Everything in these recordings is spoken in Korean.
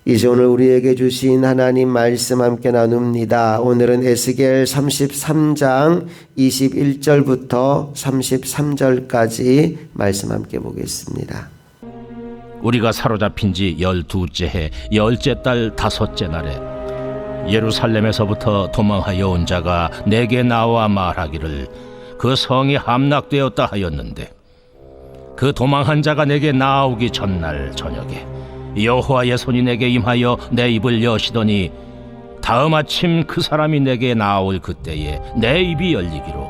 이제 오늘 우리에게 주신 하나님 말씀 함께 나눕니다. 오늘은 에스겔 33장 21절부터 33절까지 말씀 함께 보겠습니다. 우리가 사로잡힌 지 12째 해 10째 달 5째 날에 예루살렘에서부터 도망하여 온 자가 내게 나와 말하기를 그 성이 함락되었다 하였는데, 그 도망한 자가 내게 나오기 전날 저녁에 여호와의 손이 내게 임하여 내 입을 여시더니, 다음 아침 그 사람이 내게 나올 그때에 내 입이 열리기로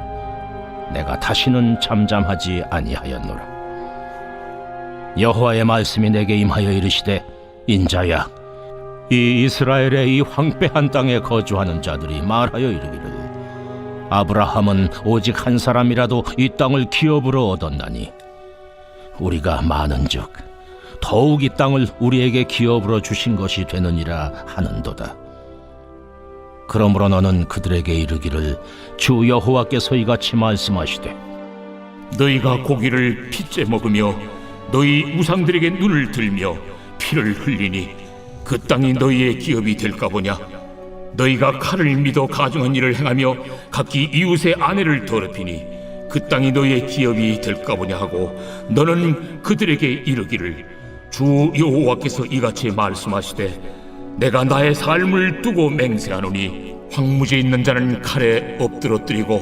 내가 다시는 잠잠하지 아니하였노라. 여호와의 말씀이 내게 임하여 이르시되, 인자야, 이 이스라엘의 이 황폐한 땅에 거주하는 자들이 말하여 이르기를, 아브라함은 오직 한 사람이라도 이 땅을 기업으로 얻었나니 우리가 많은즉 더욱 이 땅을 우리에게 기업으로 주신 것이 되느니라 하는도다. 그러므로 너는 그들에게 이르기를, 주 여호와께서 이같이 말씀하시되, 너희가 고기를 핏째 먹으며 너희 우상들에게 눈을 들며 피를 흘리니 그 땅이 너희의 기업이 될까 보냐. 너희가 칼을 믿어 가증한 일을 행하며 각기 이웃의 아내를 더럽히니 그 땅이 너희의 기업이 될까 보냐 하고, 너는 그들에게 이르기를, 주 여호와께서 이같이 말씀하시되, 내가 나의 삶을 두고 맹세하노니 황무지에 있는 자는 칼에 엎드러뜨리고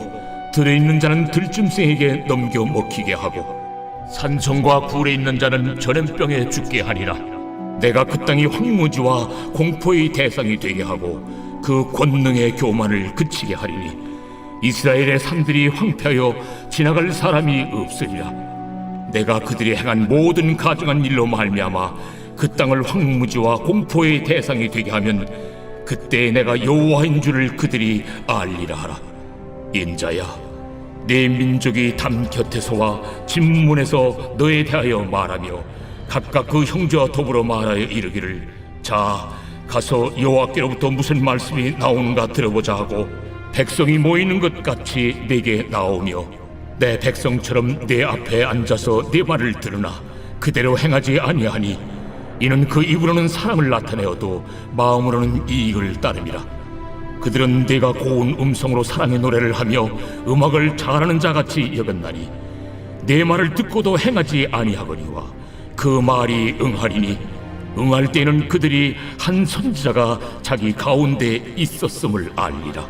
들에 있는 자는 들짐승에게 넘겨 먹히게 하고 산성과 굴에 있는 자는 전염병에 죽게 하리라. 내가 그 땅이 황무지와 공포의 대상이 되게 하고 그 권능의 교만을 그치게 하리니 이스라엘의 산들이 황폐하여 지나갈 사람이 없으리라. 내가 그들이 행한 모든 가증한 일로 말미암아 그 땅을 황무지와 공포의 대상이 되게 하면 그때 내가 여호와인 줄을 그들이 알리라 하라. 인자야, 내 민족이 담 곁에서와 진문에서 너에 대하여 말하며 각각 그 형제와 더불어 말하여 이르기를, 자, 가서 여호와께로부터 무슨 말씀이 나오는가 들어보자 하고 백성이 모이는 것 같이 내게 나오며 내 백성처럼 내 앞에 앉아서 내 말을 들으나 그대로 행하지 아니하니 이는 그 입으로는 사랑을 나타내어도 마음으로는 이익을 따름이라. 그들은 내가 고운 음성으로 사랑의 노래를 하며 음악을 잘하는 자같이 여겼나니 내 말을 듣고도 행하지 아니하거니와 그 말이 응하리니 응할 때에는 그들이 한 선지자가 자기 가운데 있었음을 알리라.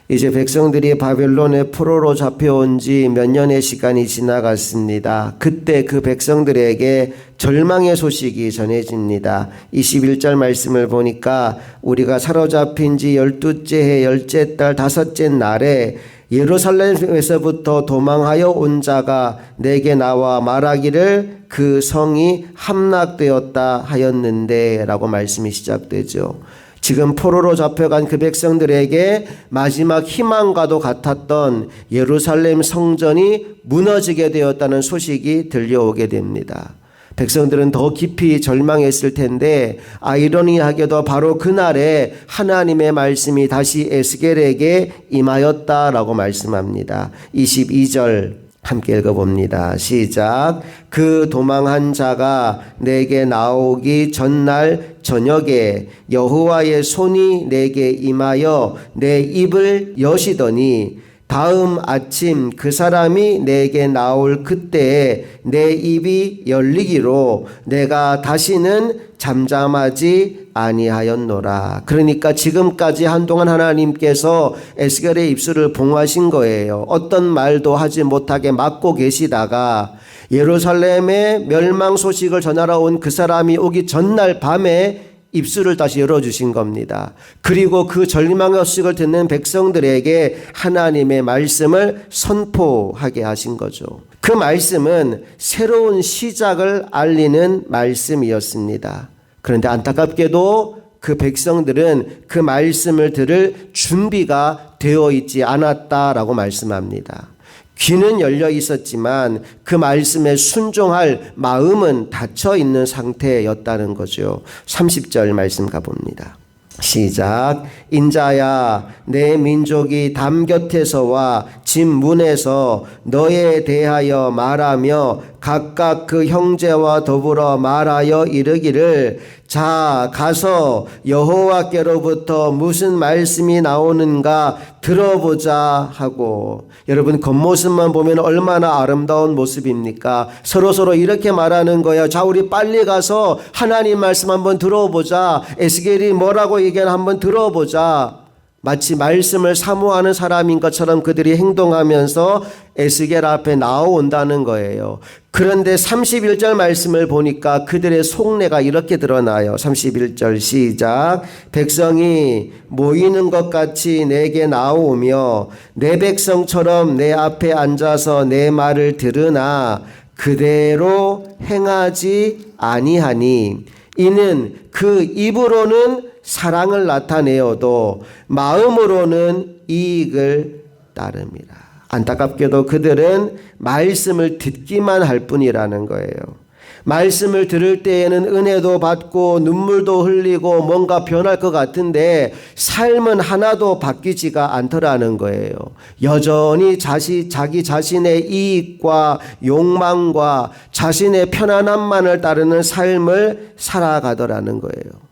이제 백성들이 바벨론의 포로로 잡혀온 지 몇 년의 시간이 지나갔습니다. 그때 그 백성들에게 절망의 소식이 전해집니다. 21절 말씀을 보니까 우리가 사로잡힌 지 12째 해 10째 달 5째 날에 예루살렘에서부터 도망하여 온 자가 내게 나와 말하기를 그 성이 함락되었다 하였는데 라고 말씀이 시작되죠. 지금 포로로 잡혀간 그 백성들에게 마지막 희망과도 같았던 예루살렘 성전이 무너지게 되었다는 소식이 들려오게 됩니다. 백성들은 더 깊이 절망했을 텐데 아이러니하게도 바로 그날에 하나님의 말씀이 다시 에스겔에게 임하였다라고 말씀합니다. 22절 함께 읽어봅니다. 시작. 그 도망한 자가 내게 나오기 전날 저녁에 여호와의 손이 내게 임하여 내 입을 여시더니 다음 아침 그 사람이 내게 나올 그때에 내 입이 열리기로 내가 다시는 잠잠하지 아니하였노라. 그러니까 지금까지 한동안 하나님께서 에스겔의 입술을 봉하신 거예요. 어떤 말도 하지 못하게 막고 계시다가 예루살렘의 멸망 소식을 전하러 온 그 사람이 오기 전날 밤에 입술을 다시 열어주신 겁니다. 그리고 그 절망의 소식을 듣는 백성들에게 하나님의 말씀을 선포하게 하신 거죠. 그 말씀은 새로운 시작을 알리는 말씀이었습니다. 그런데 안타깝게도 그 백성들은 그 말씀을 들을 준비가 되어 있지 않았다라고 말씀합니다. 귀는 열려 있었지만 그 말씀에 순종할 마음은 닫혀 있는 상태였다는 거죠. 30절 말씀 가봅니다. 시작. 인자야, 내 민족이 담 곁에서와 집 문에서 너에 대하여 말하며 각각 그 형제와 더불어 말하여 이르기를, 자 가서 여호와께로부터 무슨 말씀이 나오는가 들어보자 하고. 여러분, 겉모습만 보면 얼마나 아름다운 모습입니까? 서로 이렇게 말하는 거예요. 자, 우리 빨리 가서 하나님 말씀 한번 들어보자. 에스겔이 뭐라고 얘기하나 한번 들어보자. 마치 말씀을 사모하는 사람인 것처럼 그들이 행동하면서 에스겔 앞에 나온다는 거예요. 그런데 31절 말씀을 보니까 그들의 속내가 이렇게 드러나요. 31절 시작. 백성이 모이는 것 같이 내게 나오며 내 백성처럼 내 앞에 앉아서 내 말을 들으나 그대로 행하지 아니하니 이는 그 입으로는 사랑을 나타내어도 마음으로는 이익을 따릅니다. 안타깝게도 그들은 말씀을 듣기만 할 뿐이라는 거예요. 말씀을 들을 때에는 은혜도 받고 눈물도 흘리고 뭔가 변할 것 같은데 삶은 하나도 바뀌지가 않더라는 거예요. 여전히 자기 자신의 이익과 욕망과 자신의 편안함만을 따르는 삶을 살아가더라는 거예요.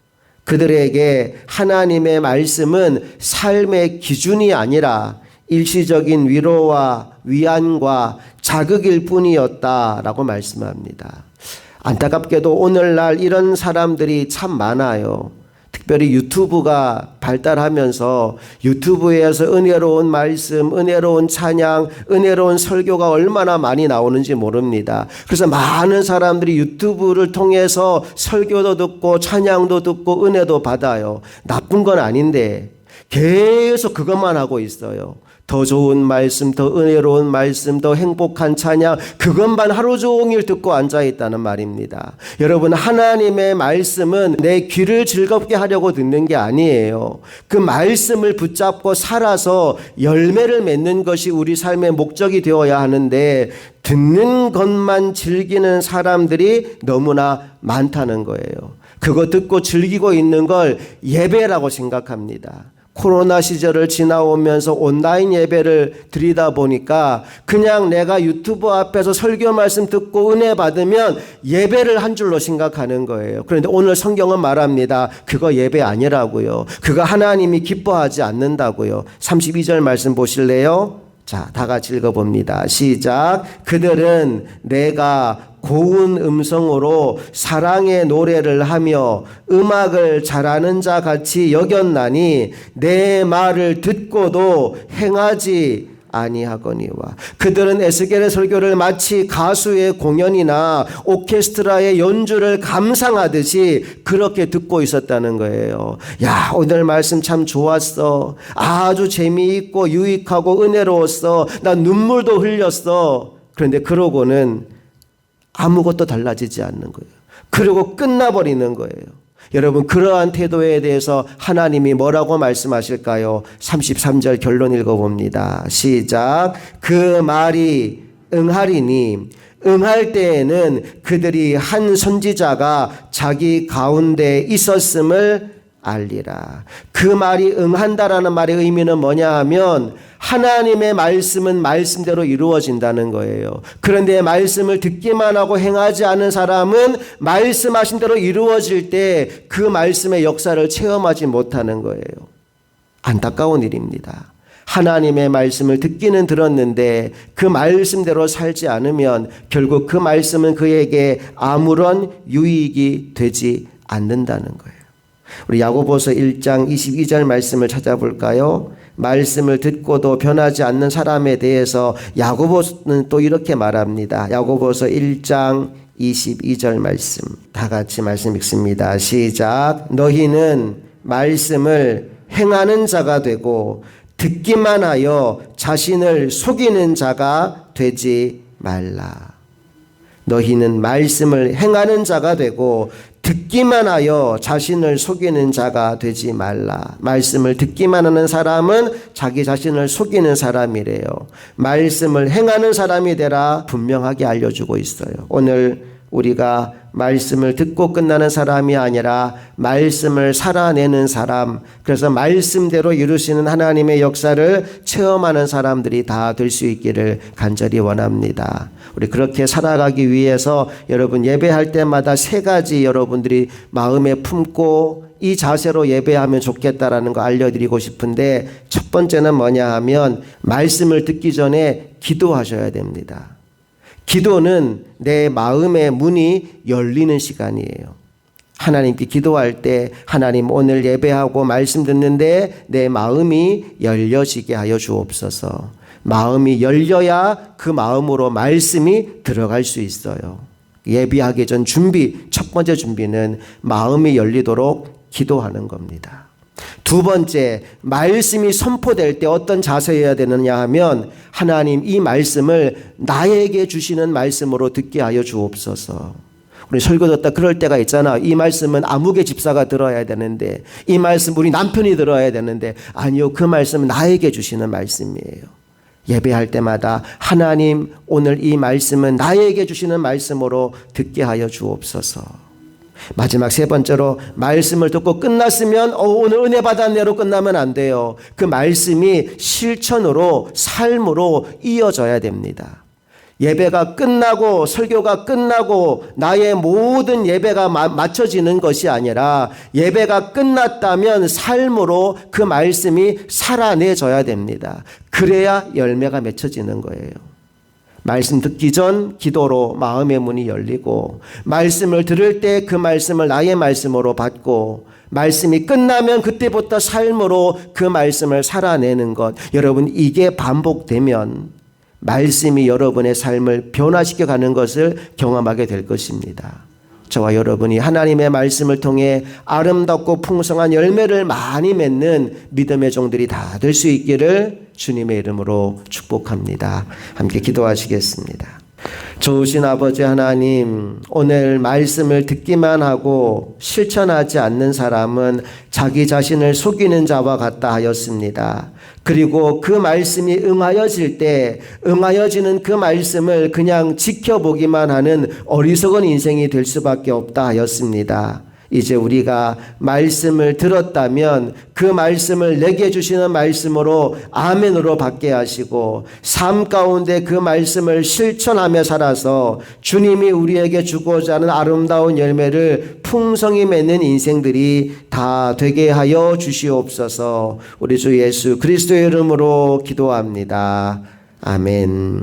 그들에게 하나님의 말씀은 삶의 기준이 아니라 일시적인 위로와 위안과 자극일 뿐이었다라고 말씀합니다. 안타깝게도 오늘날 이런 사람들이 참 많아요. 특별히 유튜브가 발달하면서 유튜브에서 은혜로운 말씀, 은혜로운 찬양, 은혜로운 설교가 얼마나 많이 나오는지 모릅니다. 그래서 많은 사람들이 유튜브를 통해서 설교도 듣고 찬양도 듣고 은혜도 받아요. 나쁜 건 아닌데 계속 그것만 하고 있어요. 더 좋은 말씀, 더 은혜로운 말씀, 더 행복한 찬양, 그것만 하루 종일 듣고 앉아있다는 말입니다. 여러분, 하나님의 말씀은 내 귀를 즐겁게 하려고 듣는 게 아니에요. 그 말씀을 붙잡고 살아서 열매를 맺는 것이 우리 삶의 목적이 되어야 하는데 듣는 것만 즐기는 사람들이 너무나 많다는 거예요. 그거 듣고 즐기고 있는 걸 예배라고 생각합니다. 코로나 시절을 지나오면서 온라인 예배를 드리다 보니까 그냥 내가 유튜브 앞에서 설교 말씀 듣고 은혜 받으면 예배를 한 줄로 생각하는 거예요. 그런데 오늘 성경은 말합니다. 그거 예배 아니라고요. 그거 하나님이 기뻐하지 않는다고요. 32절 말씀 보실래요? 자, 다 같이 읽어봅니다. 시작. 그들은 내가 고운 음성으로 사랑의 노래를 하며 음악을 잘하는 자 같이 여겼나니 내 말을 듣고도 행하지 아니하거니와. 그들은 에스겔의 설교를 마치 가수의 공연이나 오케스트라의 연주를 감상하듯이 그렇게 듣고 있었다는 거예요. 야, 오늘 말씀 참 좋았어. 아주 재미있고 유익하고 은혜로웠어. 나 눈물도 흘렸어. 그런데 그러고는 아무것도 달라지지 않는 거예요. 그리고 끝나버리는 거예요. 여러분, 그러한 태도에 대해서 하나님이 뭐라고 말씀하실까요? 33절 결론 읽어봅니다. 시작. 그 말이 응하리니 응할 때에는 그들이 한 선지자가 자기 가운데 있었음을 알리라. 그 말이 응한다라는 말의 의미는 뭐냐 하면 하나님의 말씀은 말씀대로 이루어진다는 거예요. 그런데 말씀을 듣기만 하고 행하지 않은 사람은 말씀하신 대로 이루어질 때 그 말씀의 역사를 체험하지 못하는 거예요. 안타까운 일입니다. 하나님의 말씀을 듣기는 들었는데 그 말씀대로 살지 않으면 결국 그 말씀은 그에게 아무런 유익이 되지 않는다는 거예요. 우리 야고보서 1장 22절 말씀을 찾아볼까요? 말씀을 듣고도 변하지 않는 사람에 대해서 야고보는 또 이렇게 말합니다. 야고보서 1장 22절 말씀, 다 같이 말씀 읽습니다. 시작. 너희는 말씀을 행하는 자가 되고 듣기만 하여 자신을 속이는 자가 되지 말라. 너희는 말씀을 행하는 자가 되고 듣기만 하여 자신을 속이는 자가 되지 말라. 말씀을 듣기만 하는 사람은 자기 자신을 속이는 사람이래요. 말씀을 행하는 사람이 되라 분명하게 알려주고 있어요. 오늘 우리가 말씀을 듣고 끝나는 사람이 아니라 말씀을 살아내는 사람, 그래서 말씀대로 이루시는 하나님의 역사를 체험하는 사람들이 다 될 수 있기를 간절히 원합니다. 우리 그렇게 살아가기 위해서 여러분 예배할 때마다 세 가지 여러분들이 마음에 품고 이 자세로 예배하면 좋겠다라는 거 알려드리고 싶은데, 첫 번째는 뭐냐 하면 말씀을 듣기 전에 기도하셔야 됩니다. 기도는 내 마음의 문이 열리는 시간이에요. 하나님께 기도할 때 하나님 오늘 예배하고 말씀 듣는데 내 마음이 열려지게 하여 주옵소서. 마음이 열려야 그 마음으로 말씀이 들어갈 수 있어요. 예배하기 전 준비, 첫 번째 준비는 마음이 열리도록 기도하는 겁니다. 두 번째, 말씀이 선포될 때 어떤 자세여야 되느냐 하면 하나님 이 말씀을 나에게 주시는 말씀으로 듣게 하여 주옵소서. 우리 설교 듣다 그럴 때가 있잖아. 이 말씀은 아무개 집사가 들어야 되는데, 이 말씀 우리 남편이 들어야 되는데, 아니요, 그 말씀은 나에게 주시는 말씀이에요. 예배할 때마다 하나님 오늘 이 말씀은 나에게 주시는 말씀으로 듣게 하여 주옵소서. 마지막 세 번째로, 말씀을 듣고 끝났으면 오늘 은혜 받았네로 끝나면 안 돼요. 그 말씀이 실천으로, 삶으로 이어져야 됩니다. 예배가 끝나고 설교가 끝나고 나의 모든 예배가 맞춰지는 것이 아니라 예배가 끝났다면 삶으로 그 말씀이 살아내져야 됩니다. 그래야 열매가 맺혀지는 거예요. 말씀 듣기 전 기도로 마음의 문이 열리고, 말씀을 들을 때 그 말씀을 나의 말씀으로 받고, 말씀이 끝나면 그때부터 삶으로 그 말씀을 살아내는 것. 여러분, 이게 반복되면 말씀이 여러분의 삶을 변화시켜 가는 것을 경험하게 될 것입니다. 저와 여러분이 하나님의 말씀을 통해 아름답고 풍성한 열매를 많이 맺는 믿음의 종들이 다 될 수 있기를 주님의 이름으로 축복합니다. 함께 기도하시겠습니다. 좋으신 아버지 하나님, 오늘 말씀을 듣기만 하고 실천하지 않는 사람은 자기 자신을 속이는 자와 같다 하였습니다. 그리고 그 말씀이 응하여질 때 응하여지는 그 말씀을 그냥 지켜보기만 하는 어리석은 인생이 될 수밖에 없다 하였습니다. 이제 우리가 말씀을 들었다면 그 말씀을 내게 주시는 말씀으로 아멘으로 받게 하시고, 삶 가운데 그 말씀을 실천하며 살아서 주님이 우리에게 주고자 하는 아름다운 열매를 풍성히 맺는 인생들이 다 되게 하여 주시옵소서. 우리 주 예수 그리스도의 이름으로 기도합니다. 아멘.